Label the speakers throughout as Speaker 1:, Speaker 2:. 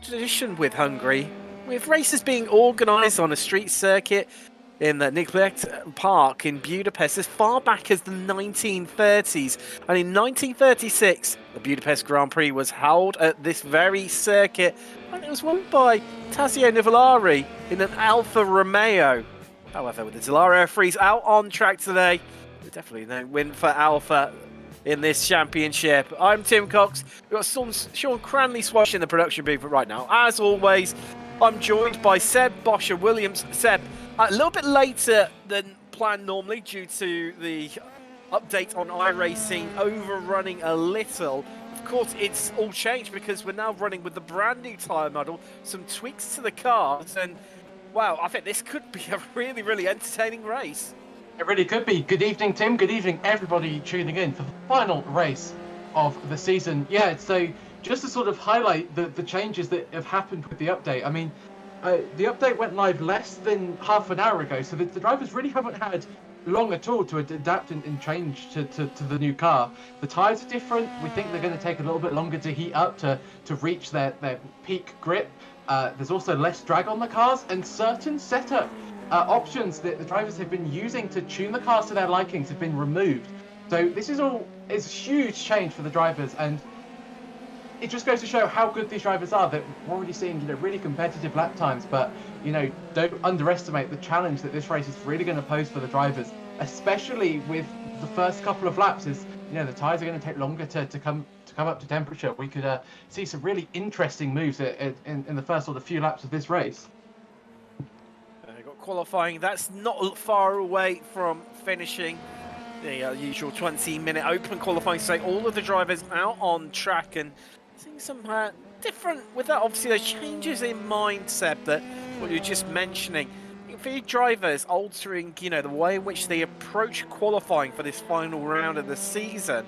Speaker 1: tradition with Hungary, with races being organised on a street circuit in the Nikbet Park in Budapest as far back as the 1930s. And in 1936, the Budapest Grand Prix was held at this very circuit, and it was won by Tazio Nuvolari in an Alfa Romeo. However, with the Dallara Freeze out on track today, there's definitely no win for Alfa in this championship. I'm Tim Cox. We've got Sean Cranleigh-Swash in the production booth right now. As always, I'm joined by Seb Bosher-Williams. Seb, a little bit later than planned normally due to the update on iRacing overrunning a little. Of course, it's all changed because we're now running with the brand new tyre model, some tweaks to the cars, and wow, I think this could be a really, really entertaining race.
Speaker 2: It really could be. Good evening, Tim. Good evening, everybody tuning in for the final race of the season. Yeah, so just to sort of highlight the changes that have happened with the update. I mean, the update went live less than half an hour ago, so the drivers really haven't had long at all to adapt and change to the new car. The tyres are different. We think they're going to take a little bit longer to heat up to reach their peak grip. There's also less drag on the cars, and certain setup options that the drivers have been using to tune the cars to their likings have been removed. So this is a huge change for the drivers, and it just goes to show how good these drivers are. That we're already seeing, really competitive lap times, but don't underestimate the challenge that this race is really going to pose for the drivers, especially with the first couple of laps. Is the tyres are going to take longer to come up to temperature. We could see some really interesting moves in the first sort of few laps of this race.
Speaker 1: Qualifying, that's not far away from finishing the usual 20-minute open qualifying. So all of the drivers out on track and seeing some different with that. Obviously, there's changes in mindset that what you're just mentioning. For your drivers, altering the way in which they approach qualifying for this final round of the season.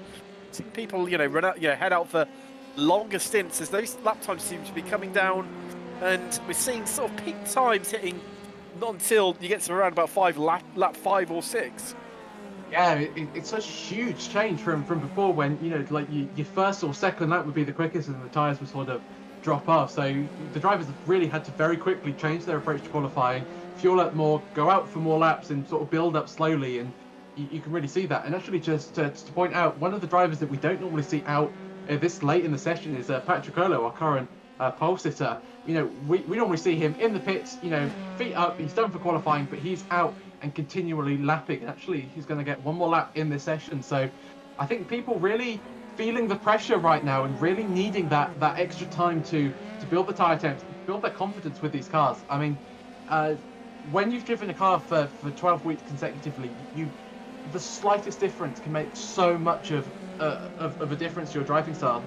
Speaker 1: Seeing people run out, head out for longer stints as those lap times seem to be coming down, and we're seeing sort of peak times hitting. Not until you get to around about lap 5 or 6.
Speaker 2: Yeah, it's such a huge change from before when like your first or second lap would be the quickest and the tyres would sort of drop off. So the drivers have really had to very quickly change their approach to qualifying, fuel up more, go out for more laps, and sort of build up slowly. And you can really see that. And actually, just to point out, one of the drivers that we don't normally see out this late in the session is Patrick Olo, our current pole sitter. We normally see him in the pits, feet up, he's done for qualifying, but he's out and continually lapping. Actually, he's going to get one more lap in this session. So I think people really feeling the pressure right now and really needing that extra time to build the tyre temps, build their confidence with these cars. I mean, when you've driven a car for 12 weeks consecutively, the slightest difference can make so much of a difference to your driving style.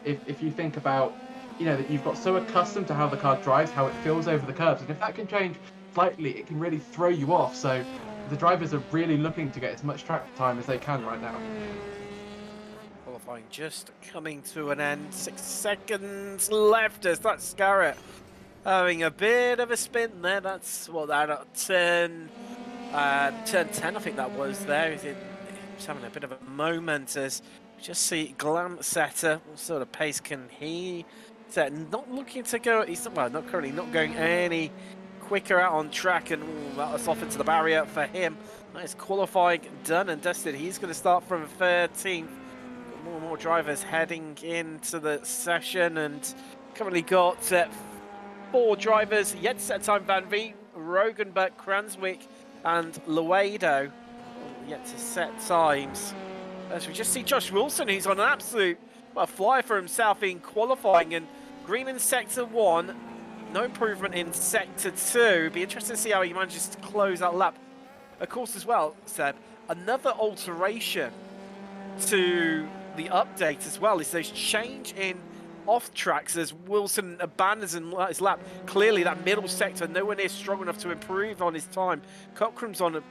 Speaker 2: If you think about that you've got so accustomed to how the car drives, how it feels over the curbs, and if that can change slightly, it can really throw you off. So the drivers are really looking to get as much track time as they can right now.
Speaker 1: Qualifying just coming to an end. 6 seconds left as that's Scarrett having a bit of a spin there. That's what that turn 10, I think that was there. He's having a bit of a moment as just see Glam Setter. What sort of pace can he set? Not looking to go. He's not currently not going any quicker out on track, and that's off into the barrier for him. Nice qualifying done and dusted. He's going to start from 13th. Got more and more drivers heading into the session, and currently got 4 drivers yet to set time. Van Veen, Rogenberg, Cranswick, and Luedo yet to set times. As we just see Josh Wilson, who's on an absolute flyer for himself in qualifying, and green in Sector 1, no improvement in Sector 2. Be interesting to see how he manages to close that lap. Of course, as well, Seb, another alteration to the update as well is those change in off tracks as Wilson abandons his lap. Clearly, that middle sector nowhere near strong enough to improve on his time. Cochrane's on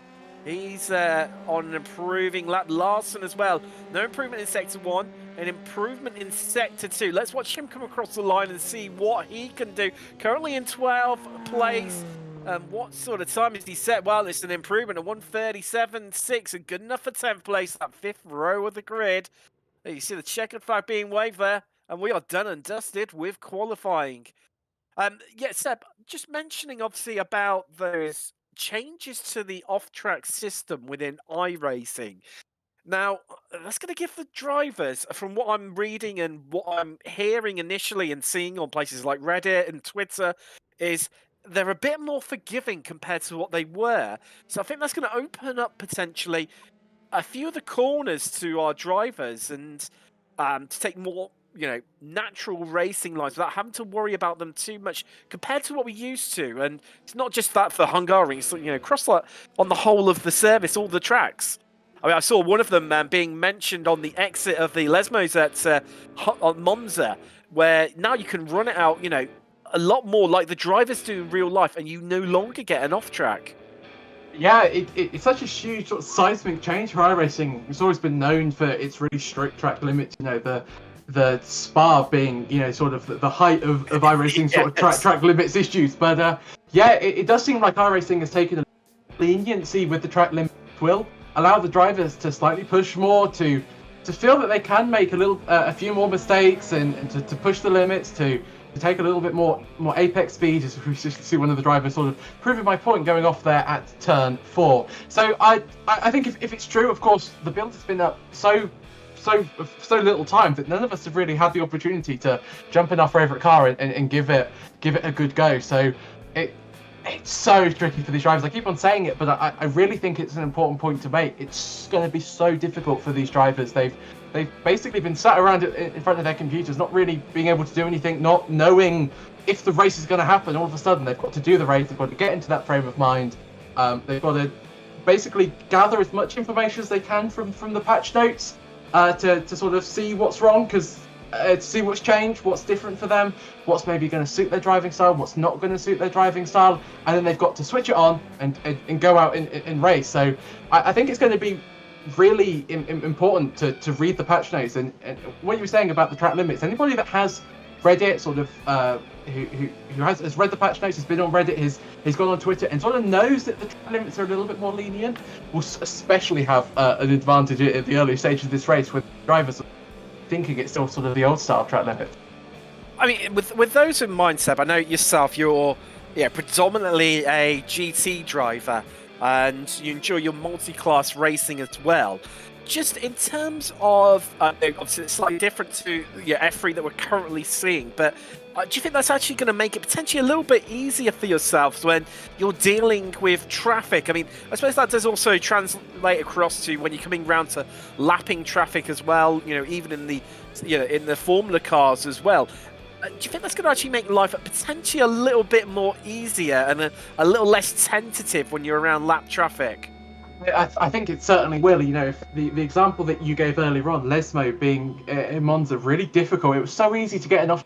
Speaker 1: He's on an improving lap. Larson as well. No improvement in Sector 1. An improvement in Sector 2. Let's watch him come across the line and see what he can do. Currently in 12th place. What sort of time is he set? Well, it's an improvement of 1:37.6 and good enough for 10th place. That 5th row of the grid. You see the checkered flag being waved there. And we are done and dusted with qualifying. Yeah, Seb, just mentioning obviously about those changes to the off-track system within iRacing. Now, that's going to give the drivers, from what I'm reading and what I'm hearing initially and seeing on places like Reddit and Twitter, is they're a bit more forgiving compared to what they were. So I think that's going to open up potentially a few of the corners to our drivers and to take more, natural racing lines without having to worry about them too much compared to what we used to. And it's not just that for Hungaroring, it's, across on the whole of the service, all the tracks. I mean, I saw one of them being mentioned on the exit of the Lesmos at Monza, where now you can run it out, a lot more like the drivers do in real life, and you no longer get an off track.
Speaker 2: Yeah, it's such a huge sort of seismic change for iRacing. It's always been known for its really strict track limits. The Spa being sort of the height of iRacing sort of track limits issues. But yeah, it does seem like iRacing has taken a leniency with the track limits. Will allow the drivers to slightly push more, to feel that they can make a few more mistakes and to push the limits, to take a little bit more apex speed, as we see one of the drivers sort of proving my point going off there at turn 4. So I think if it's true, of course, the build has been up so little time that none of us have really had the opportunity to jump in our favourite car and give it a good go. So it's so tricky for these drivers. I keep on saying it, but I really think it's an important point to make. It's going to be so difficult for these drivers. They've basically been sat around in front of their computers, not really being able to do anything, not knowing if the race is going to happen. All of a sudden, they've got to do the race. They've got to get into that frame of mind. They've got to basically gather as much information as they can from the patch notes to sort of see what's wrong, because to see what's changed, what's different for them, what's maybe going to suit their driving style, what's not going to suit their driving style, and then they've got to switch it on and go out and race. So I think it's going to be really important to read the patch notes and what you were saying about the track limits. Anybody that has read it, sort of who has read the patch notes, has been on Reddit, has gone on Twitter and sort of knows that the track limits are a little bit more lenient, will especially have an advantage at the early stage of this race with drivers thinking it's still sort of the old style track limit.
Speaker 1: I mean, with those in mind, Seb, I know yourself, you're predominantly a GT driver and you enjoy your multi-class racing as well. Just in terms of, obviously it's slightly different to F3 that we're currently seeing, but do you think that's actually going to make it potentially a little bit easier for yourselves when you're dealing with traffic? I mean, I suppose that does also translate across to when you're coming round to lapping traffic as well, even in the, in the Formula cars as well. Do you think that's going to actually make life potentially a little bit more easier and a little less tentative when you're around lap traffic?
Speaker 2: I think it certainly will. If the example that you gave earlier on, Lesmo being in Monza, really difficult. It was so easy to get enough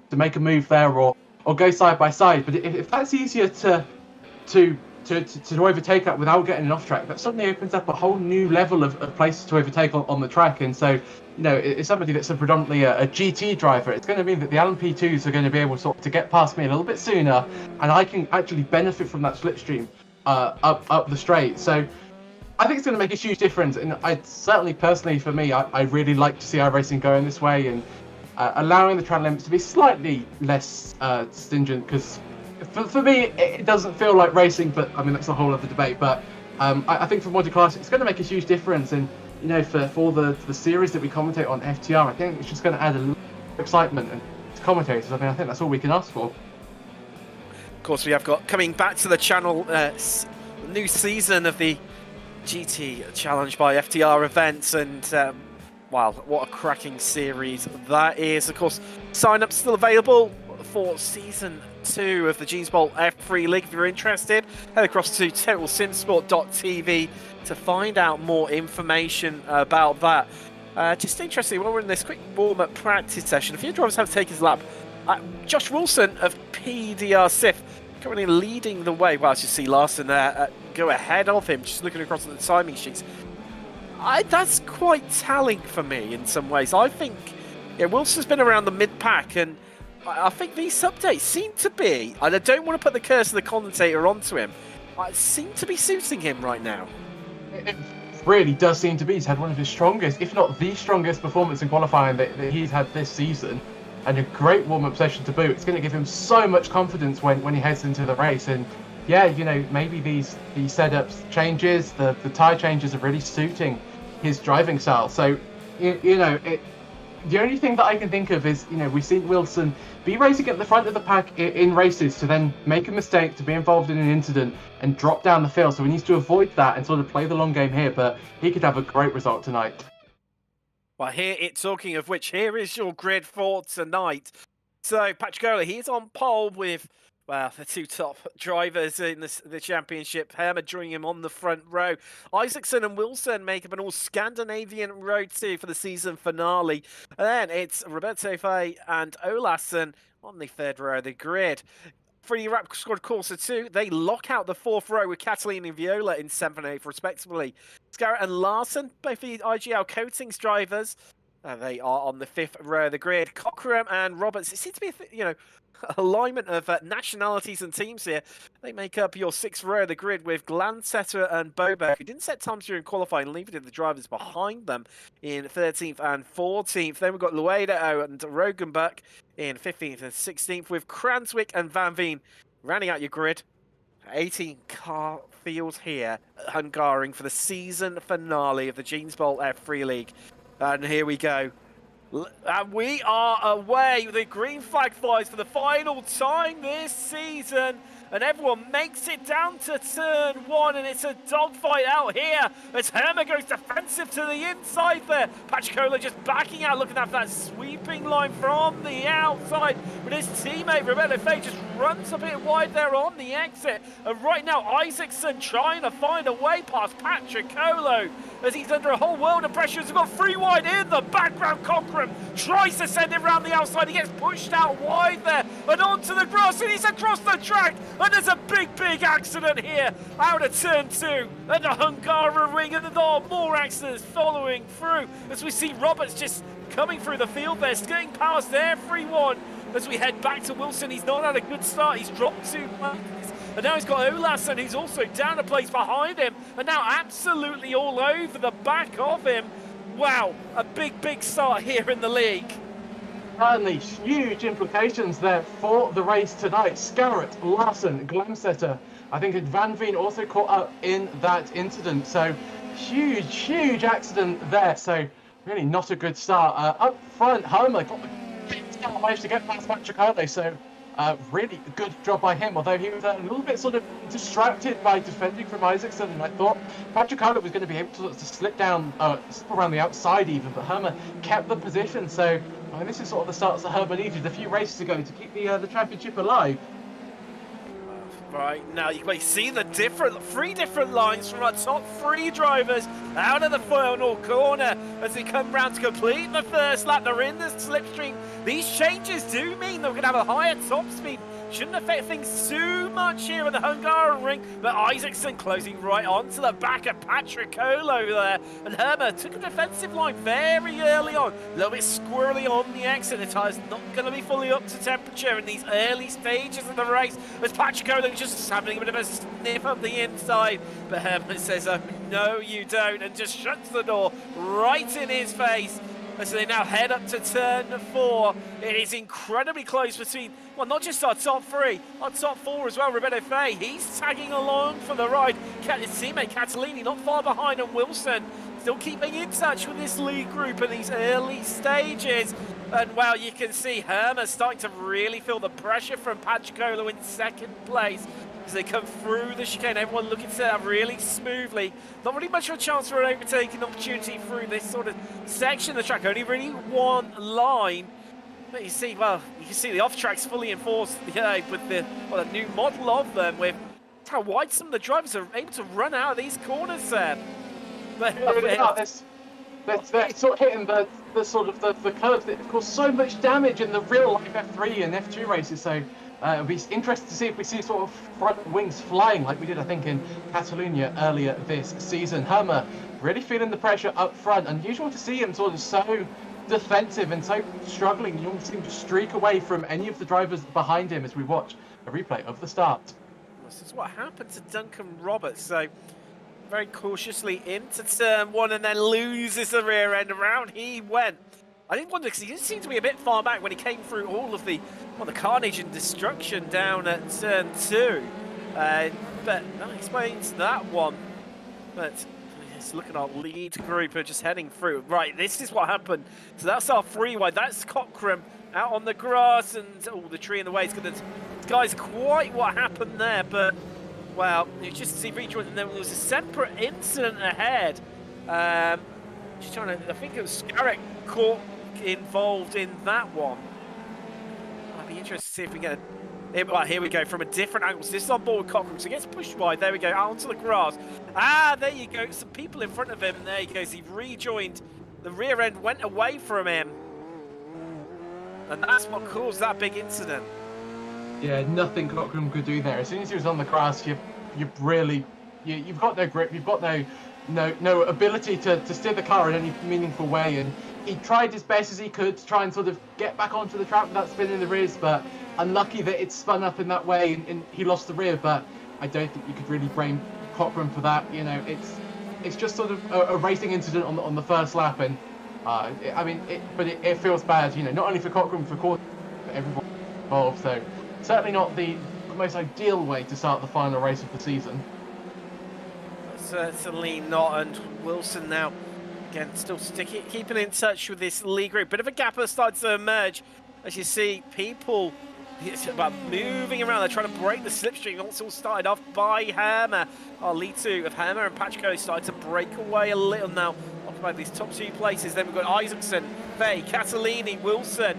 Speaker 2: to make a move there or go side by side. But if that's easier to overtake that without getting an off track, that suddenly opens up a whole new level of places to overtake on the track. And so, it's somebody that's predominantly a GT driver. It's going to mean that the LMP2s are going to be able to get past me a little bit sooner, and I can actually benefit from that slipstream up the straight. So I think it's going to make a huge difference. And I certainly, personally, for me, I really like to see iRacing going this way and allowing the track limits to be slightly less stringent, because for me it doesn't feel like racing, but I mean that's a whole other debate. But I think for multi-class it's going to make a huge difference, and for the series that we commentate on FTR, I think it's just going to add a little excitement and to commentators. I mean, I think that's all we can ask for.
Speaker 1: Of course, we have got coming back to the channel new season of the GT Challenge by FTR events, and wow, what a cracking series that is. Of course, sign-ups still available for Season 2 of the Genes Bolt F3 League. If you're interested, head across to TotalSimsport.tv to find out more information about that. Just interesting, while we're in this quick warm-up practice session, a few drivers have taken his lap. Josh Wilson of PDR Sif currently leading the way. Well, as you see Larson there go ahead of him, just looking across at the timing sheets. That's quite telling for me in some ways. I think Wilson's been around the mid-pack, and I think these updates seem to be, and I don't want to put the curse of the commentator onto him, seem to be suiting him right now.
Speaker 2: really does seem to be. He's had one of his strongest, if not the strongest performance in qualifying that he's had this season, and a great warm-up session to boot. It's going to give him so much confidence when he heads into the race. And yeah, you know, maybe these setups changes, the tyre changes are really suiting his driving style. So, you know, the only thing that I can think of is, you know, we've seen Wilson be racing at the front of the pack in races to then make a mistake, to be involved in an incident and drop down the field. So he needs to avoid that and sort of play the long game here, but he could have a great result tonight.
Speaker 1: Well, talking of which, here is your grid for tonight. So, Patrick, he's on pole with, well, the two top drivers in the championship. Hermer joining him on the front row. Isaacson and Wilson make up an all-Scandinavian row 2 for the season finale. And then it's Roberto Fay and Olassen on the third row of the grid. For the Iraq Squad Corsa 2, they lock out the fourth row with Catalina and Viola in 7th and 8th, respectively. Scarrett and Larson, both the IGL Coatings drivers, they are on the 5th row of the grid. Cockram and Roberts, it seems to be, you know, alignment of nationalities and teams here. They make up your 6th row of the grid with Glansetter and Boberg, who didn't set times during qualifying, leaving the drivers behind them in 13th and 14th. Then we've got Luedo and Rogenbach in 15th and 16th, with Cranswick and Van Veen rounding out your grid. 18-car field here at Hungaroring for the season finale of the Jeans Bolt F3 League. And here we go. And we are away. The green flag flies for the final time this season. And everyone makes it down to turn 1. And it's a dogfight out here as Hermer goes defensive to the inside there. Patricola just backing out, looking after that sweeping line from the outside. But his teammate, Roberto Fay, just runs a bit wide there on the exit. And right now, Isaacson trying to find a way past Patricola as he's under a whole world of pressure. He's got 3 wide in the background. Cockram tries to send it around the outside. He gets pushed out wide there and onto the grass, and he's across the track. And there's a big accident here out of turn 2 at the Hungaroring, and there are more accidents following through as we see Roberts just coming through the field there, skirting past everyone. As we head back to Wilson, he's not had a good start. He's dropped 2 places. And now he's got Olassen, who's also down a place behind him, and now absolutely all over the back of him. Wow, a big start here in the league.
Speaker 2: Certainly huge implications there for the race tonight. Scarrett, Larson, Glamsetter. I think Van Veen also caught up in that incident. So huge accident there. So really not a good start. Up front, Homer got the big start, managed to get past Patricola. So really good job by him, although he was a little bit sort of distracted by defending from Isaacson, and I thought Patricola was going to be able to slip down, slip around the outside even, but Hermer kept the position. So I mean, this is sort of the starts that Hermer needed a few races ago to keep the championship alive.
Speaker 1: Right, now you may see the 3 different lines from our top 3 drivers out of the final corner as they come round to complete the first lap. They're in the slipstream. These changes do mean that we're going to have a higher top speed. Shouldn't affect things too much here in the Hungaroring, but Isaacson closing right onto the back of Patricola there. And Hermer took a defensive line very early on. A little bit squirrely on the exit. The tyre's not going to be fully up to temperature in these early stages of the race, as Patricola just having a bit of a sniff up the inside. But Hermer says, oh, no, you don't, and just shuts the door right in his face. As they now head up to turn 4. It is incredibly close between, well, not just our top 3, our top 4 as well. Roberto Fay, he's tagging along for the ride. His teammate Catalini not far behind, and Wilson still keeping in touch with this lead group in these early stages. And well, you can see Hermer starting to really feel the pressure from Patricola in 2nd place. As they come through the chicane, everyone looking to set up really smoothly. Not really much of a chance for an overtaking opportunity through this sort of section of the track. Only really one line. But you see, well, you can see the off-tracks fully enforced with the new model of them, with how wide some of the drivers are able to run out of these corners there.
Speaker 2: They're sort of hitting the sort of the curves that cause so much damage in the real life F3 and F2 races. So it'll be interesting to see if we see sort of front wings flying like we did, I think, in Catalonia earlier this season. Hermer really feeling the pressure up front. Unusual to see him sort of so defensive and so struggling. You don't seem to streak away from any of the drivers behind him as we watch a replay of the start.
Speaker 1: This is what happened to Duncan Roberts. So very cautiously into turn 1 and then loses the rear end. Around he went. I didn't wonder because he seemed to be a bit far back when he came through all of the carnage and destruction down at turn 2. But that explains that one. But just look at our lead group are just heading through. Right, this is what happened. So that's our 3 wide. That's Cockram out on the grass and the tree in the way. It's going to disguise quite what happened there. But, well, you just see rejoined and then there was a separate incident ahead. Just trying to, I think it was Scarrett caught involved in that one. I'd be interested to see if we get well, here we go from a different angle. So this is on board with Cockram, so he gets pushed wide. There we go, out onto the grass. There you go. Some people in front of him. There he goes. He rejoined. The rear end went away from him, and that's what caused that big incident.
Speaker 2: Yeah, nothing Cockram could do there. As soon as he was on the grass, you've got no grip. You've got no ability to steer the car in any meaningful way. And he tried as best as he could to try and sort of get back onto the track without spinning the rears, but unlucky that it spun up in that way and he lost the rear. But I don't think you could really blame Cockram for that. You know, it's just sort of a racing incident on the first lap, and I mean, it feels bad. You know, not only for Cockram, for everyone involved. So certainly not the most ideal way to start the final race of the season.
Speaker 1: Certainly not, and Wilson now, again, still keeping in touch with this lead group. Bit of a gap that starts to emerge, as you see people about moving around. They're trying to break the slipstream. It's all started off by Hermer. Our lead 2 of Hermer and Patrico started to break away a little now, occupying these top 2 places. Then we've got Isaacson, Fay, Catalini, Wilson,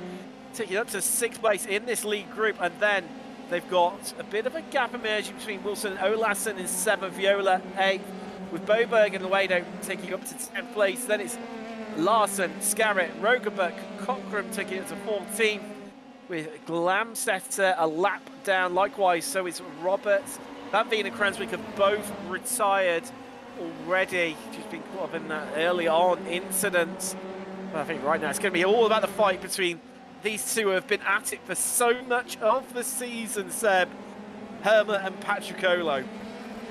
Speaker 1: taking up to 6th place in this lead group, and then they've got a bit of a gap emerging between Wilson and Olassen in 7th, Viola 8th, with Boberg and Luedo taking up to 10th place. Then it's Larson, Scarrett, Rogerbuck, Cockram taking it to 14th, with Glamstetter a lap down. Likewise, so is Roberts. Van Veen and Cranswick have both retired already. Just been caught up in that early on incident. But I think right now it's going to be all about the fight between these two who have been at it for so much of the season, Seb. Hermer and Patricolo.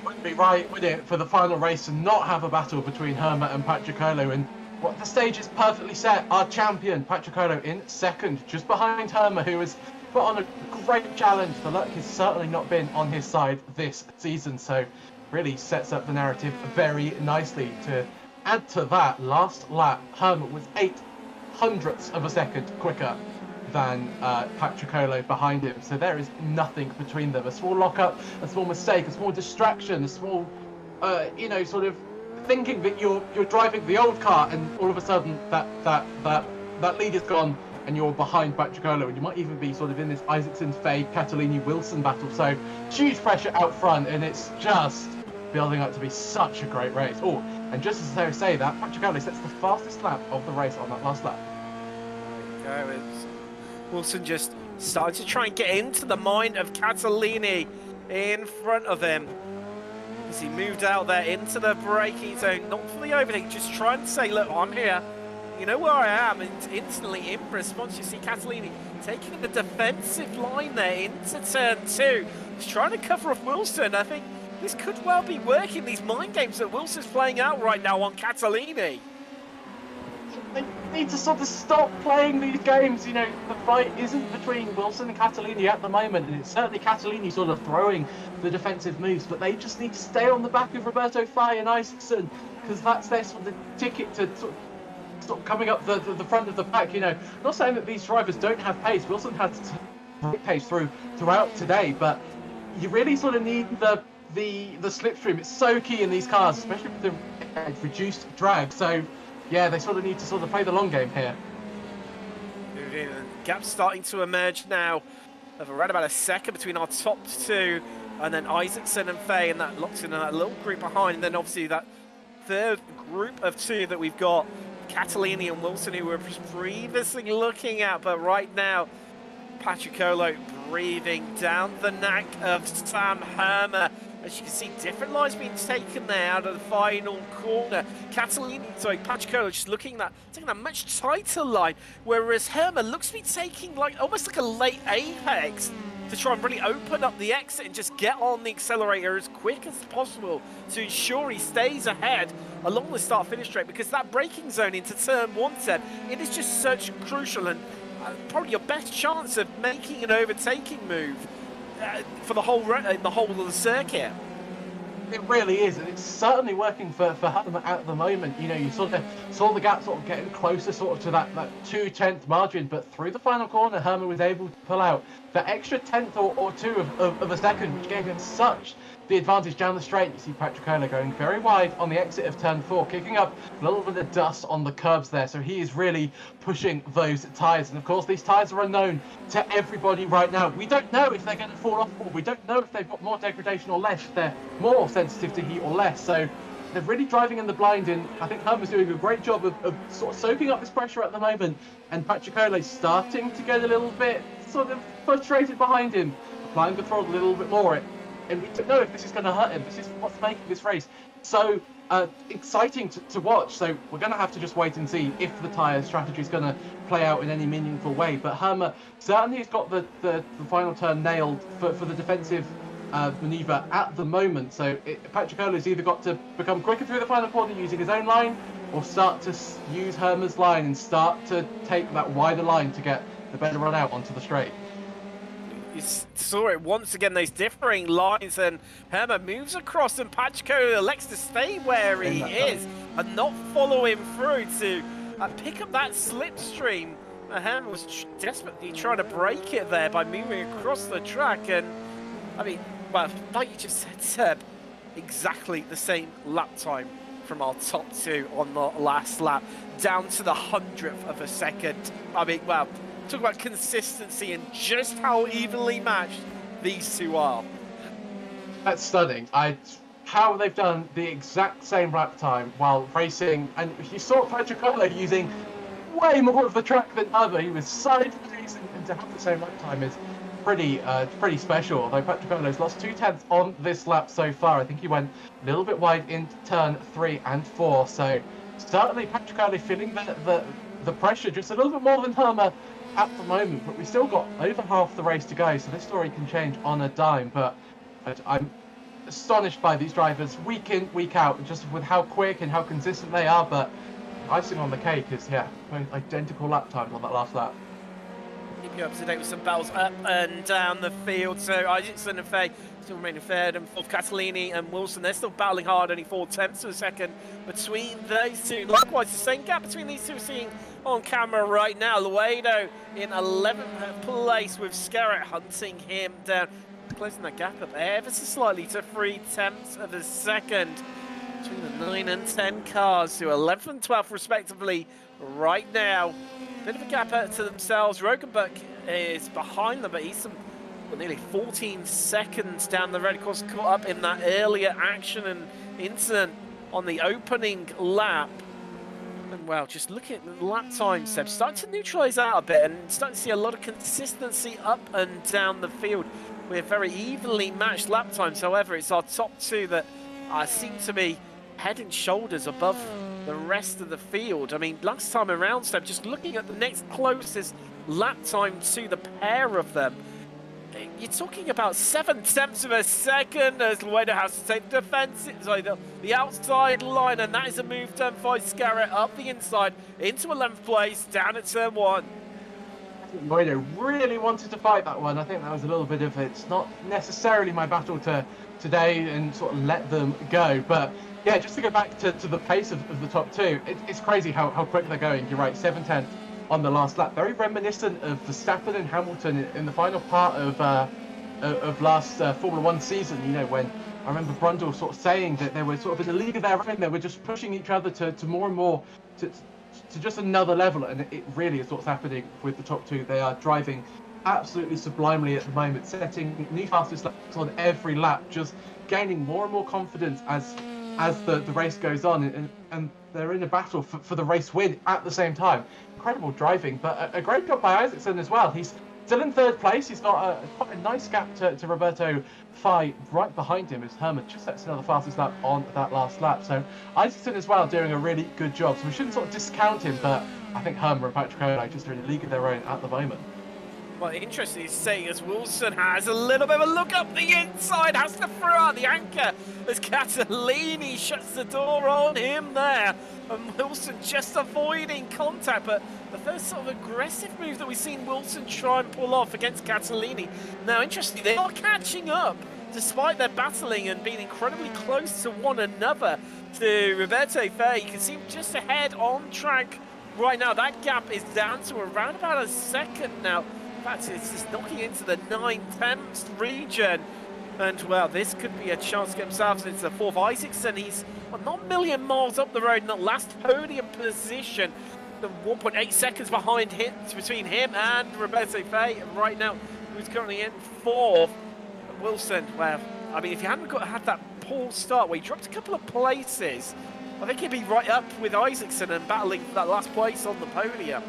Speaker 2: Wouldn't be right, would it, for the final race to not have a battle between Hermer and Patricolo? And what the stage is perfectly set. Our champion, Patricolo, in 2nd, just behind Hermer, who has put on a great challenge. The luck has certainly not been on his side this season, so really sets up the narrative very nicely. To add to that, last lap, Hermer was 0.08 of a second quicker than Patricolo behind him, so there is nothing between them. A small lockup, a small mistake, a small distraction, a small, sort of thinking that you're driving the old car, and all of a sudden that lead is gone, and you're behind Patricolo, and you might even be sort of in this Isaacson, Fay, Catalini, Wilson battle. So huge pressure out front, and it's just building up to be such a great race. Oh, and just as I say that, Patricolo sets the fastest lap of the race on that last lap.
Speaker 1: There we go. Wilson just started to try and get into the mind of Catalini in front of him as he moved out there into the braking zone, not for the overtake, just trying to say, look, I'm here, you know where I am, and instantly in response you see Catalini taking the defensive line there into turn 2. He's trying to cover off Wilson. I think this could well be working, these mind games that Wilson's playing out right now on Catalini.
Speaker 2: They need to sort of stop playing these games. You know, the fight isn't between Wilson and Catalini at the moment, and it's certainly Catalini sort of throwing the defensive moves, but they just need to stay on the back of Roberto Fay and Isaacson, because that's their sort of ticket to sort of coming up the front of the pack. You know, not saying that these drivers don't have pace. Wilson has great pace throughout today, but you really sort of need the slipstream. It's so key in these cars, especially with the reduced drag. So yeah, they sort of need to sort of play the long game here.
Speaker 1: Gap's starting to emerge now of around about a second between our top 2 and then Isaacson and Fay, and that locks in that little group behind. And then obviously that third group of 2 that we've got, Catalini and Wilson, who we were previously looking at, but right now Patricolo breathing down the neck of Sam Hermer. As you can see, different lines being taken there out of the final corner. Patricolo just taking that much tighter line, whereas Hermer looks to be taking almost like a late apex, to try and really open up the exit and just get on the accelerator as quick as possible to ensure he stays ahead along the start-finish straight, because that braking zone into turn 1, Seb, it is just such crucial and probably your best chance of making an overtaking move for the whole of the circuit.
Speaker 2: It really is, and it's certainly working for Hutton at the moment. You know, you sort of saw the gap sort of getting closer sort of to that 2/10 margin, but through the final corner, Herman was able to pull out the extra tenth or two of a second, which gave him such the advantage down the straight. You see Patricola going very wide on the exit of turn 4, kicking up a little bit of dust on the curbs there, so he is really pushing those tyres. And of course, these tyres are unknown to everybody right now. We don't know if they're going to fall off, or we don't know if they've got more degradation or less, if they're more sensitive to heat or less. So they're really driving in the blind, and I think Herman's doing a great job of sort of soaking up this pressure at the moment, and Patricola starting to get a little bit sort of frustrated behind him, applying the throttle a little bit more. And we don't know if this is going to hurt him. This is what's making this race so exciting to watch. So we're going to have to just wait and see if the tyre strategy is going to play out in any meaningful way. But Herman certainly has got the final turn nailed for the defensive manoeuvre at the moment. So Patricola's either got to become quicker through the final corner using his own line, or start to use Herman's line and start to take that wider line to get the better run out onto the straight.
Speaker 1: You saw it once again, those differing lines, and Herman moves across, and Patricola elects to stay where he is and not follow him through to pick up that slipstream. Herman was desperately trying to break it there by moving across the track, and I mean, well, like you just said, Seb, exactly the same lap time from our top two on the last lap, down to the 100th of a second. I mean, well, talk about consistency and just how evenly matched these two are.
Speaker 2: That's stunning. How they've done the exact same lap time while racing, and you saw Patricola using way more of the track than Herman. He was sideways, and to have the same lap time is pretty special. Although Patricola's lost 2/10 on this lap so far. I think he went a little bit wide into turn 3 and 4. So certainly Patricola feeling the pressure just a little bit more than Herman at the moment, but we've still got over half the race to go, so this story can change on a dime. But I'm astonished by these drivers week in, week out, just with how quick and how consistent they are. But icing on the cake is, yeah, both identical lap times on that last lap.
Speaker 1: Keep you up to date with some battles up and down the field. So Isaacson and Fay still remaining third, and fourth Catalini and Wilson, they're still battling hard, only 4/10 of a second between those two. Likewise, the same gap between these two we're seeing on camera right now. Luedo in 11th place, with Scarrett hunting him down, closing that gap up ever so slightly to 3/10 of a second between the 9 and 10 cars, to 11th and 12th respectively right now. Bit of a gap to themselves. Rogenbuck is behind them, but he's nearly 14 seconds down the road. Of course, caught up in that earlier action and incident on the opening lap. And well, just looking at the lap time, Seb, starting to neutralise out a bit and starting to see a lot of consistency up and down the field with very evenly matched lap times. However, it's our top two that seem to be head and shoulders above the rest of the field. I mean, last time around, Seb, just looking at the next closest lap time to the pair of them, you're talking about 7/10 of a second as Luedo has to take the defensive, sorry, the outside line, and that is a move done by Scarrett up the inside into 11th place down at turn 1.
Speaker 2: Luedo really wanted to fight that one. I think that was a little bit of it's not necessarily my battle today, and sort of let them go. But yeah, just to go back to the pace of the top two, it's crazy how quick they're going. You're right, 7/10 on the last lap, very reminiscent of Verstappen and Hamilton in the final part of last Formula 1 season. You know, when I remember Brundle sort of saying that they were sort of in a league of their own, they were just pushing each other to more and more to just another level, and it really is what's happening with the top two. They are driving absolutely sublimely at the moment, setting new fastest laps on every lap, just gaining more and more confidence as the race goes on, and they're in a battle for the race win at the same time. Incredible driving, but a great job by Isaacson as well. He's still in third place. He's got quite a nice gap to Roberto Fai right behind him, as Herman just sets another fastest lap on that last lap. So Isaacson as well doing a really good job. So we shouldn't sort of discount him, but I think Herman and Patricola just are in a league of their own at the moment.
Speaker 1: Well, interesting to say as Wilson has a little bit of a look up the inside, has to throw out the anchor as Catalini shuts the door on him there. And Wilson just avoiding contact, but the first sort of aggressive move that we've seen Wilson try and pull off against Catalini. Now, interestingly, they are catching up, despite their battling and being incredibly close to one another. To Roberto Fair, you can see him just ahead on track right now. That gap is down to around about a second now. In fact, it's just knocking into the 9/10 region. And, well, this could be a chance to get himself into the fourth. Isaacson, he's not a million miles up the road in that last podium position. The 1.8 seconds behind him, between him and Roberto Fay right now, who's currently in fourth. Wilson, well, I mean, if he hadn't had that poor start where he dropped a couple of places, I think he'd be right up with Isaacson and battling for that last place on the podium.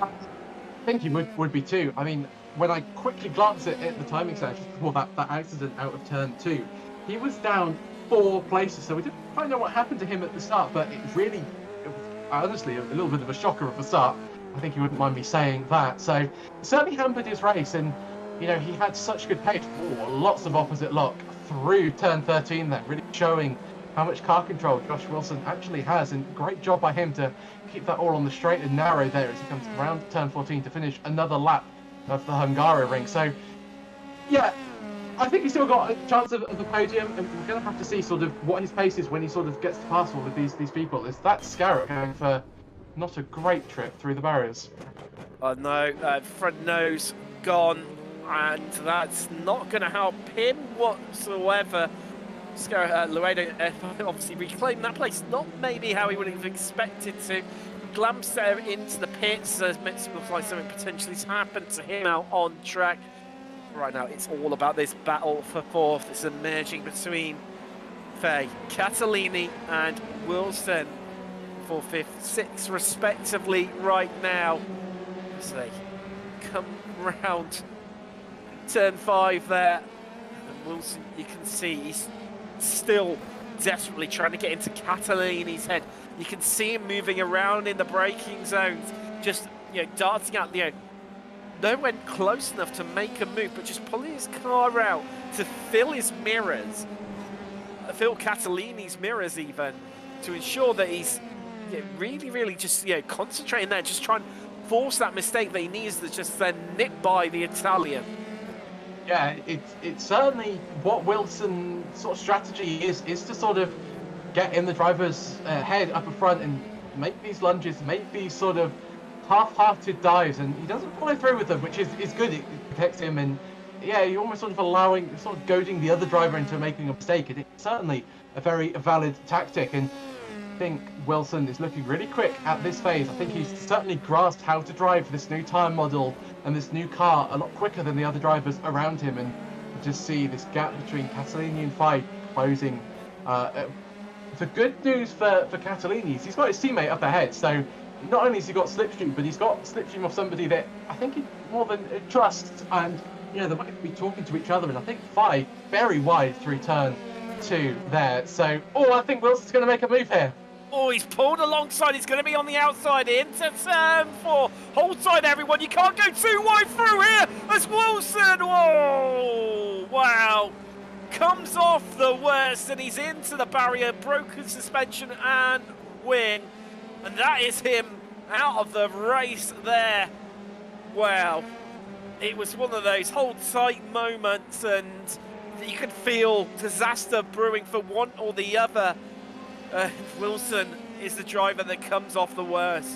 Speaker 2: I think he would be too. I mean, when I quickly glanced at the timing section before that accident out of turn 2, he was down 4 places, so we didn't quite know what happened to him at the start, but it was honestly a little bit of a shocker of the start. I think he wouldn't mind me saying that. So it certainly hampered his race, and you know, he had such good pace. Lots of opposite lock through turn 13 there, really showing how much car control Josh Wilson actually has, and great job by him to keep that all on the straight and narrow there as he comes around turn 14 to finish another lap of the Hungaroring. So yeah, I think he's still got a chance of the podium, and we're going to have to see sort of what his pace is when he sort of gets to pass all of these people. Is that Scarrett going for not a great trip through the barriers?
Speaker 1: No, front nose gone, and that's not going to help him whatsoever. Laredo obviously reclaimed that place, not maybe how he would have expected to. Glanced there into the pits as it looks like something potentially has happened to him out on track. Right now, it's all about this battle for fourth. It's emerging between Fay, Catalini, and Wilson for fifth, sixth, respectively, right now. As they come round turn 5 there. And Wilson, you can see he's still desperately trying to get into Catalini's head. You can see him moving around in the braking zones, just darting out, nowhere close enough to make a move, but just pulling his car out to fill his mirrors, fill Catalini's mirrors even, to ensure that he's really just concentrating there, just trying to force that mistake that he needs to just then nip by the Italian.
Speaker 2: Yeah, it's certainly what Wilson's sort of strategy is to sort of get in the driver's head up front and make these lunges, make these sort of half-hearted dives, and he doesn't follow through with them, which is good. It protects him, and yeah, you're almost sort of goading the other driver into making a mistake, and it's certainly a very valid tactic. And I think Wilson is looking really quick at this phase. I think he's certainly grasped how to drive this new tyre model and this new car a lot quicker than the other drivers around him, and you just see this gap between Catalini and Fay closing. The good news for Catalini is he's got his teammate up ahead, so not only has he got slipstream, but he's got slipstream of somebody that I think he more than trusts, and they might be talking to each other, and I think Fay very wide through turn 2 there. So I think Wilson's going to make a move here.
Speaker 1: Oh, he's pulled alongside. He's going to be on the outside into turn 4. Hold tight, everyone. You can't go too wide through here as Wilson. Whoa, wow. Comes off the worst, and he's into the barrier, broken suspension and wing. And that is him out of the race there. Wow. It was one of those hold tight moments, and you could feel disaster brewing for one or the other. Wilson is the driver that comes off the worst.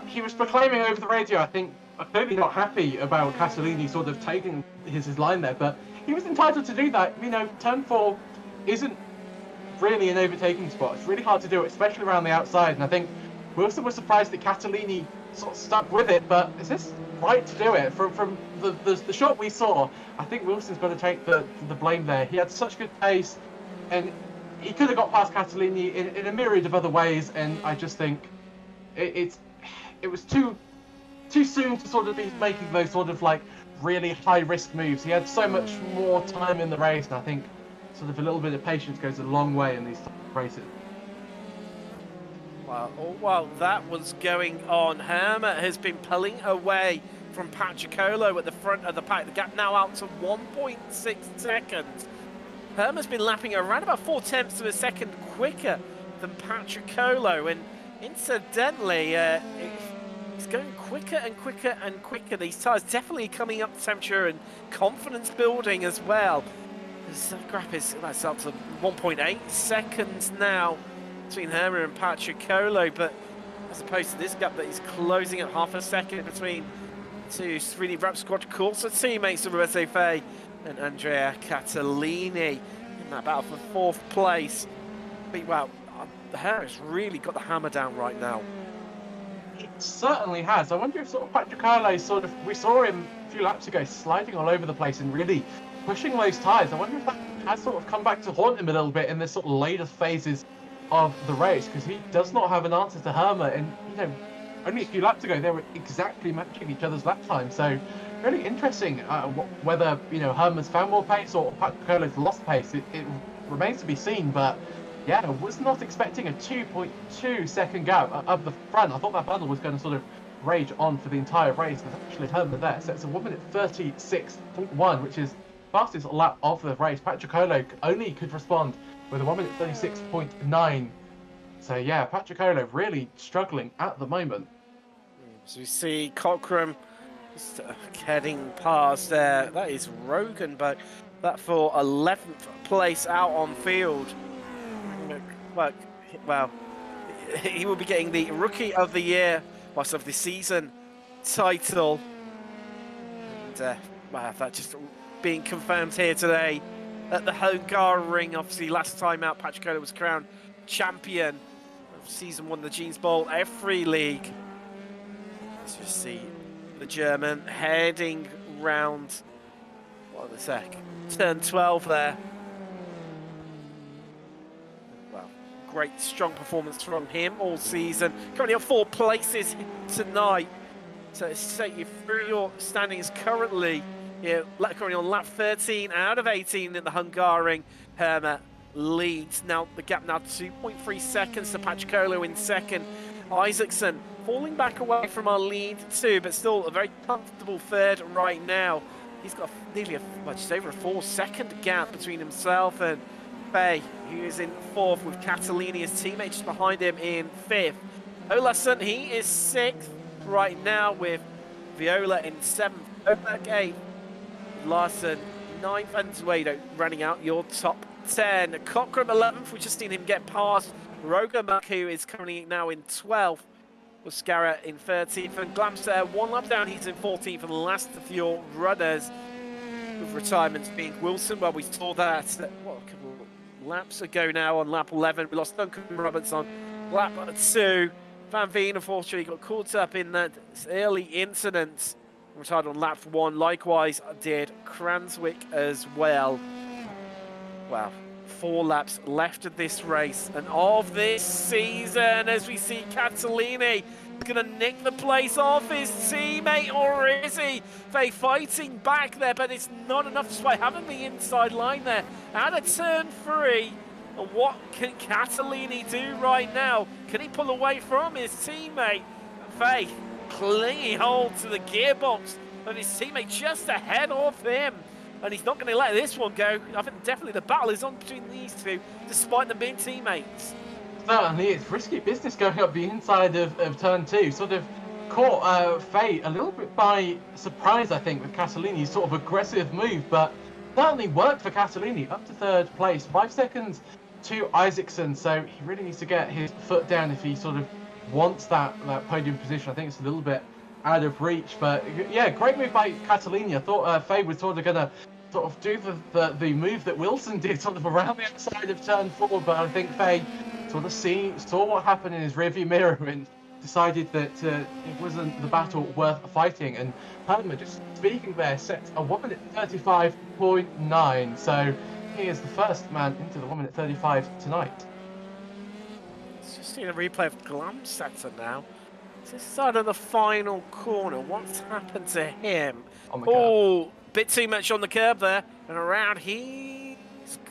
Speaker 2: He was proclaiming over the radio, I think, clearly not happy about Catalini sort of taking his line there, but he was entitled to do that. Turn 4 isn't really an overtaking spot. It's really hard to do it, especially around the outside, and I think Wilson was surprised that Catalini sort of stuck with it, but is this right to do it? From the shot we saw, I think Wilson's got to take the blame there. He had such good pace, and he could have got past Catalini in a myriad of other ways, and I just think it was too soon to sort of be making those sort of really high risk moves. He had so much more time in the race, and I think sort of a little bit of patience goes a long way in these races.
Speaker 1: Well, while that was going on, Herma has been pulling away from Patricolo at the front of the pack. The gap now out to 1.6 seconds. Herma's been lapping around about 4/10 of a second quicker than Patricolo, and incidentally, it's going quicker and quicker and quicker. These tyres definitely coming up temperature and confidence building as well. This gap that's up to 1.8 seconds now between Herma and Patricolo, but as opposed to this gap that is closing at half a second between two 3D Rap Squad Corsa teammates of Roberto Fay and Andrea Catalini in that battle for fourth place. But wow, Herma's really got the hammer down right now.
Speaker 2: It certainly has. I wonder if sort of Patricolo we saw him a few laps ago sliding all over the place and really pushing those tyres. I wonder if that has sort of come back to haunt him a little bit in this sort of later phases of the race, because he does not have an answer to Herma, and only a few laps ago they were exactly matching each other's lap time. So really interesting whether Herma's found more pace or Patricolo's lost pace. It remains to be seen, but yeah, I was not expecting a 2.2 second gap up the front. I thought that battle was going to sort of rage on for the entire race. There's actually Herma there, so it's a 1 minute 36.1, which is fastest lap of the race. Patricolo only could respond with a 1 minute 36.9. So yeah, Patricolo really struggling at the moment.
Speaker 1: So we see Cockram just heading past there. That is Rogan, but that for 11th place out on field. Well, he will be getting the Rookie of the Year, of the season title. And wow, that just being confirmed here today at the Hungaroring. Obviously, last time out, Patricolo was crowned champion of season 1 of the Jeans Bowl F3 League. Let's just see the German heading round, turn 12 there. Well, great, strong performance from him all season. Currently on 4 places tonight. So let's take you through your standings currently. Currently on lap 13 out of 18 in the Hungaroring. Herma leads. Now the gap now 2.3 seconds to Patricolo in second. Isaacson falling back away from our lead too, but still a very comfortable third right now. He's got nearly just over a 4-second gap between himself and Fay, who is in fourth, with Catalini, his teammate, just behind him in fifth. Olason, he is sixth right now, with Viola in seventh. Oberg eighth. Larson ninth, and Zuedo running out your top 10. Cockram 11th, we've just seen him get past Rogamak, who is currently now in 12th. Oscara in 13th, and Glamster 1 lap down, he's in 14th, and the last of your runners with retirements being Wilson. Well, we saw that a couple of laps ago now on lap 11. We lost Duncan Roberts on lap 2. Van Veen, unfortunately, got caught up in that early incident. Retired on lap 1. Likewise did Cranswick as well. Wow. 4 laps left of this race and of this season, as we see Catalini going to nick the place off his teammate, or is he? They fighting back there, but it's not enough despite having the inside line there. Out of turn 3, what can Catalini do right now? Can he pull away from his teammate? Faye, clingy hold to the gearbox, and his teammate just ahead of him. And he's not going to let this one go. I think definitely the battle is on between these two, despite them being teammates.
Speaker 2: Certainly, it's risky business going up the inside of turn 2. Sort of caught Faye a little bit by surprise, I think, with Catalini's sort of aggressive move, but certainly worked for Catalini, up to 3rd place, 5 seconds to Isaacson. So he really needs to get his foot down if he sort of wants that podium position. I think it's a little bit out of reach, but yeah, great move by Catalini. I thought Faye was sort of going to do the move that Wilson did sort of around the outside of turn 4, but I think Faye sort of saw what happened in his rearview mirror and decided that it wasn't the battle worth fighting. And Herma, just speaking there, set a 1 minute 35.9. So he is the first man into the 1 minute 35 tonight.
Speaker 1: Let's just see a replay of Glamsetter now. This side of the final corner, what's happened to him? Oh, bit too much on the curb there, and around he's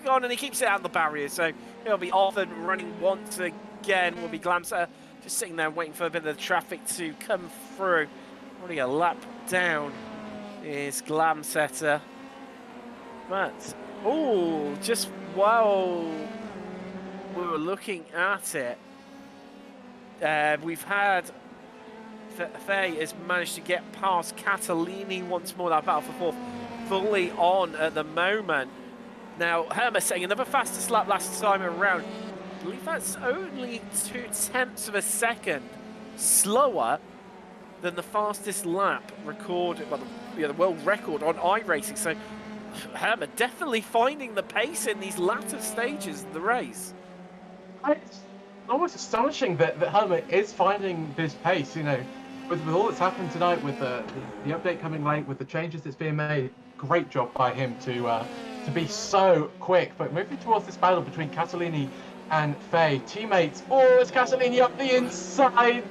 Speaker 1: gone, and he keeps it out of the barrier, so he'll be off and running once again. Will be Glamsetter just sitting there waiting for a bit of the traffic to come through. Already a lap down is Glamsetter. But, oh, just while we were looking at it, we've had Faye has managed to get past Catalini once more. That battle for fourth fully on at the moment. Now, Herma setting another fastest lap last time around. I believe that's only 0.2 of a second slower than the fastest lap recorded, well, the world record on iRacing. So, Herma definitely finding the pace in these latter stages of the race.
Speaker 2: It's almost astonishing that Herma is finding this pace, you know, with all that's happened tonight, with the update coming late, with the changes that's being made. Great job by him to be so quick. But moving towards this battle between Catalini and Faye, teammates. Oh, it's Catalini up the inside.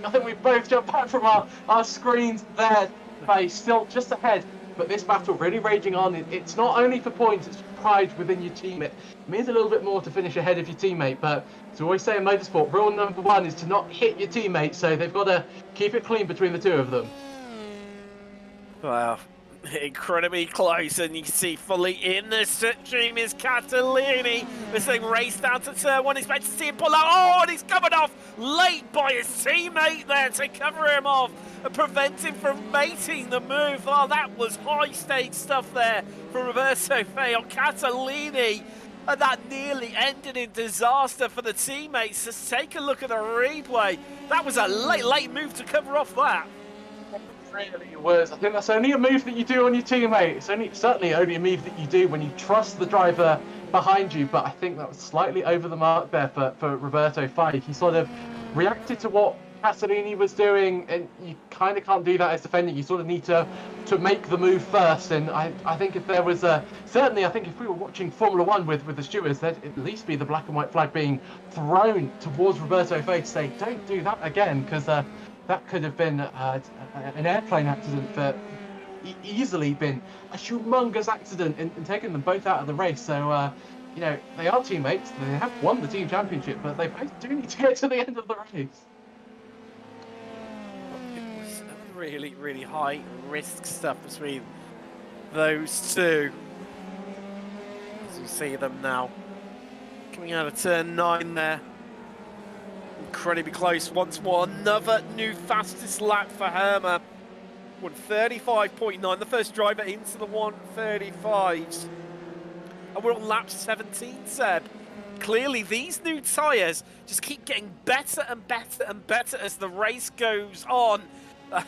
Speaker 2: I think we've both jumped back from our screens there. Faye still just ahead. But this battle really raging on. It's not only for points, it's pride within your team. It means a little bit more to finish ahead of your teammate. But as we always say in motorsport, rule number one is to not hit your teammate. So they've got to keep it clean between the two of them.
Speaker 1: Wow. Incredibly close, and you can see fully in the stream is Catalini. This thing raced down to turn one. Expect to see him pull out. Oh, and he's covered off late by his teammate there to cover him off and prevent him from making the move. Oh, that was high stakes stuff there for Roberto Faye on Catalini. And that nearly ended in disaster for the teammates. Just take a look at the replay. That was a late move to cover off that.
Speaker 2: Really was. I think that's only a move that you do on your teammate. It's certainly only a move that you do when you trust the driver behind you. But I think that was slightly over the mark there for Roberto Faye. He sort of reacted to what Catalini was doing, and you kind of can't do that as defending. You sort of need to make the move first. And I think if there was certainly, I think if we were watching Formula One with the stewards, there'd at least be the black and white flag being thrown towards Roberto Faye to say, don't do that again, because that could have been an airplane accident for easily been a humongous accident and taken them both out of the race. So, you know, they are teammates. They have won the team championship, but they both do need to get to the end of the race.
Speaker 1: It was really, really high risk stuff between those two. As you see them now coming out of turn 9 there. Incredibly close once more. Another new fastest lap for Herma. 1:35.9. The first driver into the 1:35s. And we're on lap 17, Seb. Clearly, these new tyres just keep getting better and better and better as the race goes on.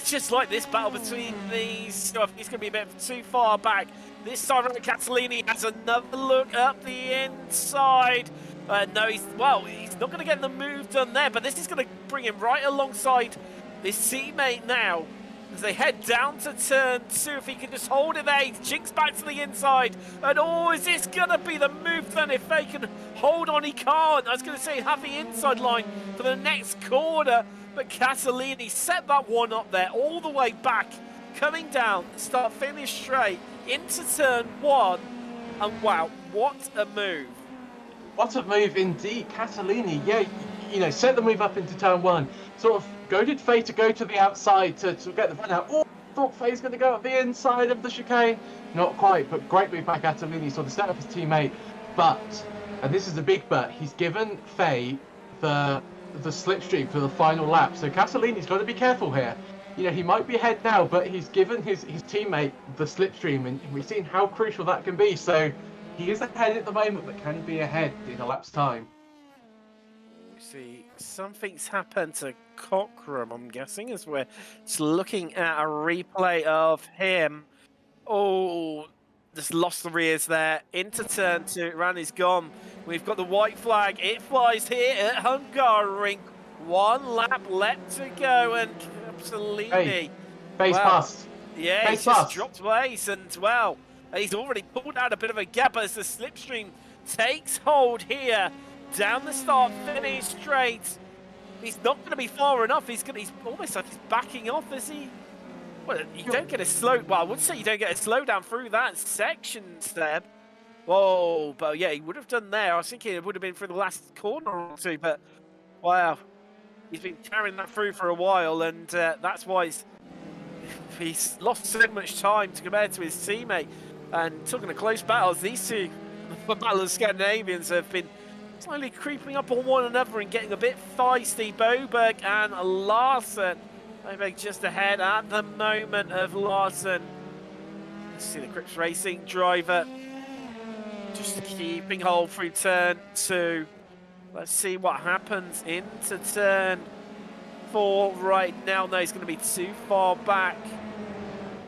Speaker 1: Just like this battle between these. So I think it's going to be a bit too far back. This time, Catalini has another look up the inside. No, he's not going to get the move done there, but this is going to bring him right alongside his teammate now as they head down to turn 2. If he can just hold it there, he jinks back to the inside. And oh, is this going to be the move then? If they can hold on, he can't. I was going to say have the inside line for the next corner, but Catalini set that one up there all the way back, coming down, start finish straight into turn 1. And wow, what a move.
Speaker 2: What a move indeed. Catalini, yeah, you know, set the move up into turn 1. Sort of goaded Faye to go to the outside to get the run out. Oh, thought Faye's going to go up the inside of the chicane. Not quite, but great move by Catalini. Sort of set up his teammate. But, and this is a big but, he's given Faye the slipstream for the final lap. So Catalini's got to be careful here. You know, he might be ahead now, but he's given his teammate the slipstream, and we've seen how crucial that can be. So he is ahead at the moment, but can he be ahead in a lap's time?
Speaker 1: You see, something's happened to Cockrum, I'm guessing, as we're just looking at a replay of him. Oh, just lost the rears there. Into turn 2, Ran is gone. We've got the white flag. It flies here at Hungaroring. 1 lap left to go, and Catalini.
Speaker 2: Hey, base past.
Speaker 1: Yeah, he's just dropped base, and well, he's already pulled out a bit of a gap as the slipstream takes hold here. Down the start, finish straight. He's not going to be far enough. He's almost like he's backing off, is he? Well, you don't get a slow. Well, I would say you don't get a slowdown through that section, Seb. Whoa, but yeah, he would have done there. I was thinking it would have been for the last corner or two, but wow. He's been carrying that through for a while, and that's why he's lost so much time to compare to his teammate. And talking of close battles, these two, the Battle of Scandinavians, have been slowly creeping up on one another and getting a bit feisty. Boberg and Larson. Boberg just ahead at the moment of Larson. You see the Crips Racing driver just keeping hold through turn 2. Let's see what happens into turn 4 right now. No, he's going to be too far back.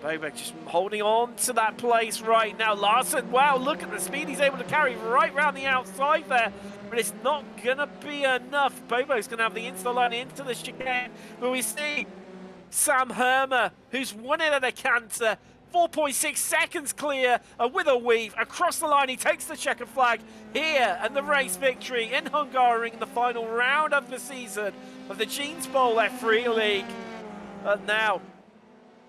Speaker 1: Boberg just holding on to that place right now. Larson, wow, look at the speed he's able to carry right round the outside there. But it's not going to be enough. Boberg's going to have the inside line into the chicane. But we see Sam Hermer, who's won it at a canter. 4.6 seconds clear with a weave across the line. He takes the checkered flag here and the race victory in Hungaroring in the final round of the season of the Jeans Bowl F3 League. And now,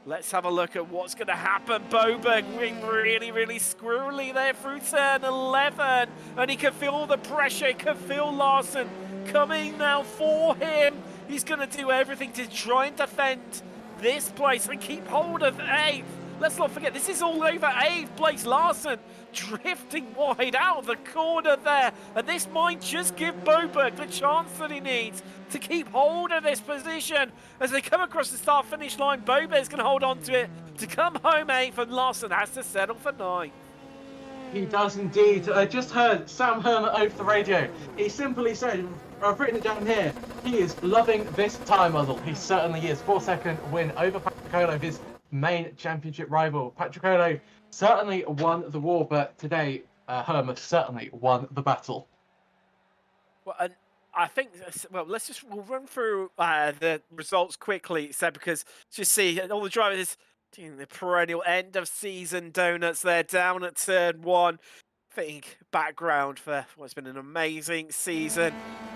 Speaker 1: let's have a look at what's going to happen. Boberg being really, really squirrely there through turn 11. And he can feel the pressure. He can feel Larson coming now for him. He's going to do everything to try and defend this place and keep hold of 8th. Let's not forget, this is all over 8th place. Larson drifting wide out of the corner there. And this might just give Boberg the chance that he needs to keep hold of this position. As they come across the start-finish line, Boberg's going to hold on to it to come home 8th, and Larson has to settle for 9th.
Speaker 2: He does indeed. I just heard Sam Hermer over the radio. He simply said, I've written it down here, he is loving this tyre model. He certainly is. 4-second win over Patricolo, his main championship rival. Patricolo certainly won the war, but today Hermer certainly won the battle.
Speaker 1: Well, and I think, well, we'll run through the results quickly, Seb, because just see all the drivers doing the perennial end of season donuts there down at turn 1. Fitting background for what's been an amazing season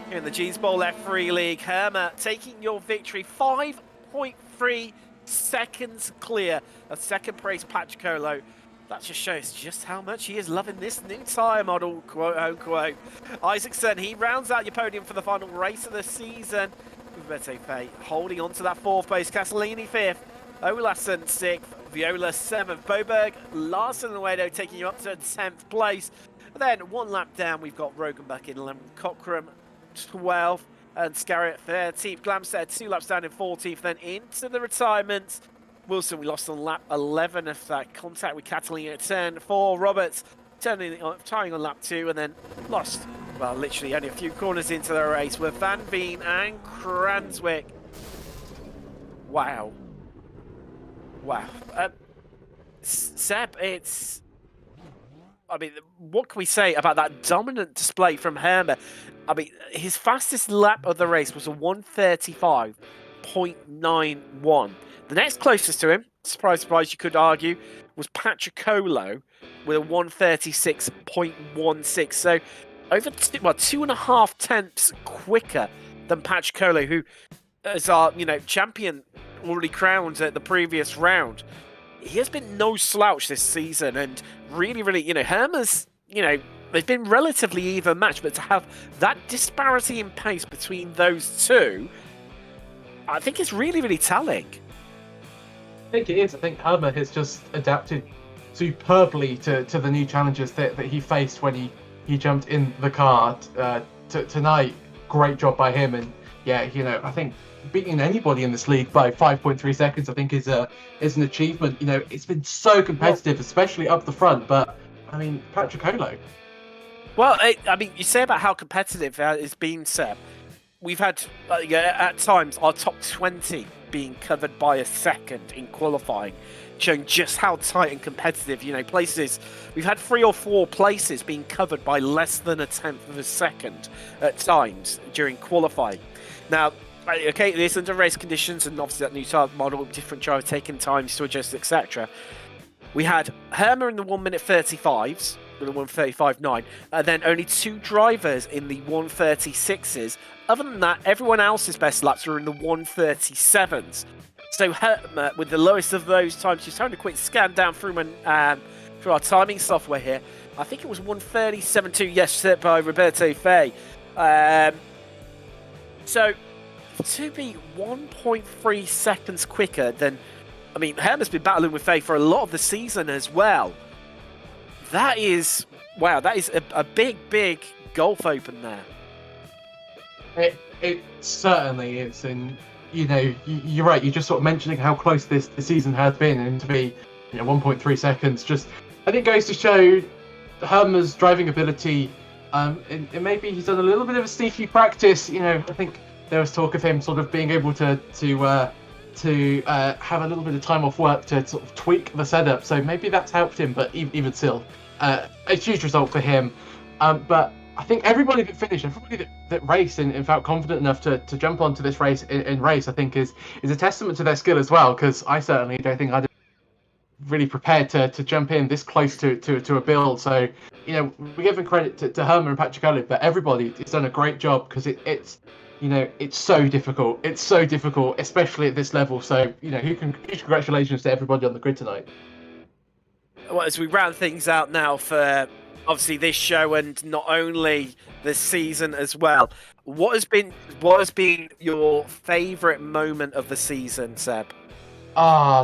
Speaker 1: here in the Jeans Bowl F3 League. Hermer taking your victory, 5.3 seconds clear of second place Patricolo. That just shows just how much he is loving this new tyre model, quote unquote. Isaacson, he rounds out your podium for the final race of the season. Roberto Fay holding on to that 4th place. Castellini 5th. Olason 6th. Viola 7th. Boberg, Larson and Wedo taking you up to 10th place. And then 1 lap down, we've got Rogenbach in 11th. Cockram 12th. And Scarrett 13th. Glamstead 2 laps down in 14th. Then into the retirements. Wilson, we lost on lap 11 of that contact with Catalina at turn 4. Roberts tying on lap 2 and then lost, well, literally only a few corners into the race with Van Veen and Cranswick. Wow. Wow. Seb, I mean, what can we say about that dominant display from Hermer? I mean, his fastest lap of the race was a 1:35.91. The next closest to him, surprise, surprise, you could argue, was Patricolo with a 1:36.16. So over 2.5 tenths quicker than Patricolo, who is our champion already crowned at the previous round. He has been no slouch this season, and really, Hermer's, they've been relatively even matched, but to have that disparity in pace between those two, I think it's really, really telling.
Speaker 2: I think it is. I think Hermer has just adapted superbly to the new challenges that he faced when he jumped in the car tonight. Great job by him, and yeah, I think beating anybody in this league by 5.3 seconds, I think is an achievement. It's been so competitive, especially up the front. But I mean, Patricolo.
Speaker 1: Well, you say about how competitive it's been, Seb. We've had at times our top 20 being covered by a second in qualifying, showing just how tight and competitive. Places we've had 3 or 4 places being covered by less than a tenth of a second at times during qualifying. Now, okay, this under race conditions and obviously that new tyre model, different drivers taking times to adjust, etc. We had Hermer in the 1:35s with a 1:35.9, and then only 2 drivers in the 1:36s. Other than that, everyone else's best laps were in the 1:37s. So Hermer, with the lowest of those times, just having a quick scan down through our timing software here. I think it was 1:37.2, yes, set by Roberto Fay. So to be 1.3 seconds quicker than, I mean, Herman's been battling with Faye for a lot of the season as well. That is, wow, that is a big, big gulf open there.
Speaker 2: It certainly is, and you know, you're right. You're just sort of mentioning how close this season has been, and to be, 1.3 seconds. Just, I think, goes to show Herman's driving ability. And maybe he's done a little bit of a sneaky practice. I think there was talk of him sort of being able to have a little bit of time off work to sort of tweak the setup. So maybe that's helped him. But even still, a huge result for him. But I think everybody that finished, everybody that raced and felt confident enough to jump onto this race in race, I think is a testament to their skill as well. Because I certainly don't think I'd really prepared to jump in this close to a build. So, we give them credit to Herman and Patrick, but everybody has done a great job because it's so difficult. It's so difficult, especially at this level. So, huge congratulations to everybody on the grid tonight.
Speaker 1: Well, as we round things out now for obviously this show and not only this season as well, what has been your favourite moment of the season, Seb?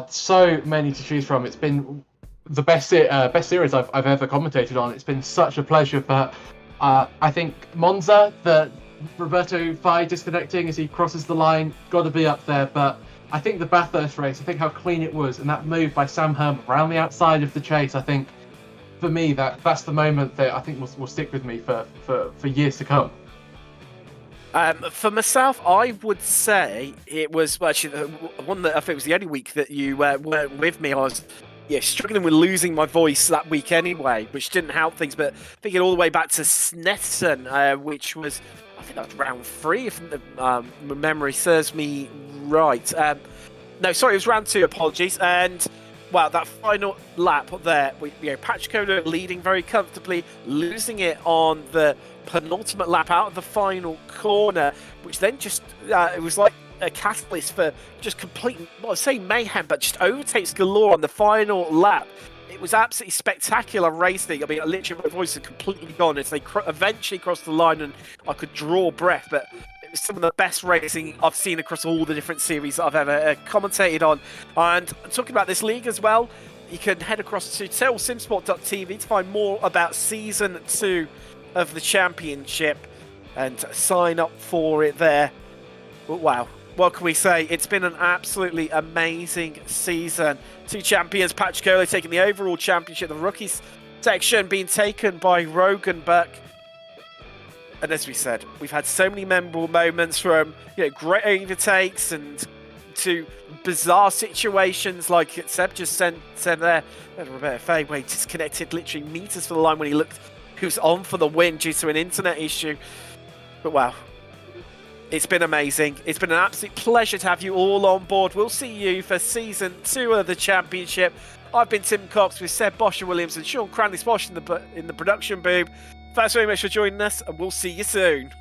Speaker 2: So many to choose from. It's been the best series I've ever commentated on. It's been such a pleasure. But I think Monza, the Roberto Fai disconnecting as he crosses the line, got to be up there. But I think the Bathurst race, I think how clean it was, and that move by Sam Herman around the outside of the chase, I think for me that's the moment that I think will stick with me for years to come.
Speaker 1: For myself, I would say it was actually one that I think was the only week that you weren't with me. I was struggling with losing my voice that week anyway, which didn't help things. But thinking all the way back to Snetterton, which was, I think that was round 3, if memory serves me right. No, sorry, it was round 2. Apologies. And wow, that final lap there, Patrick leading very comfortably, losing it on the penultimate lap out of the final corner, which then just it was like a catalyst for just complete, well, I say mayhem, but just overtakes galore on the final lap. It was absolutely spectacular racing. I mean, literally my voice had completely gone as they eventually crossed the line and I could draw breath, but it was some of the best racing I've seen across all the different series that I've ever commentated on. And talking about this league as well, you can head across to TotalSimsport.tv to find more about Season 2 of the Championship and sign up for it there. But wow, what can we say? It's been an absolutely amazing season. 2 champions, Patrick taking the overall championship, the rookies section being taken by Rogan Buck. And as we said, we've had so many memorable moments from great overtakes and to bizarre situations like Seb just said there. Roberto Fay, where he disconnected literally meters from the line when he looked who's on for the win due to an internet issue. But wow, it's been amazing. It's been an absolute pleasure to have you all on board. We'll see you for Season 2 of the Championship. I've been Tim Cox with Seb Bosher-Williams and Sean Cranleigh-Swash in the production booth. Thanks very much for joining us, and we'll see you soon.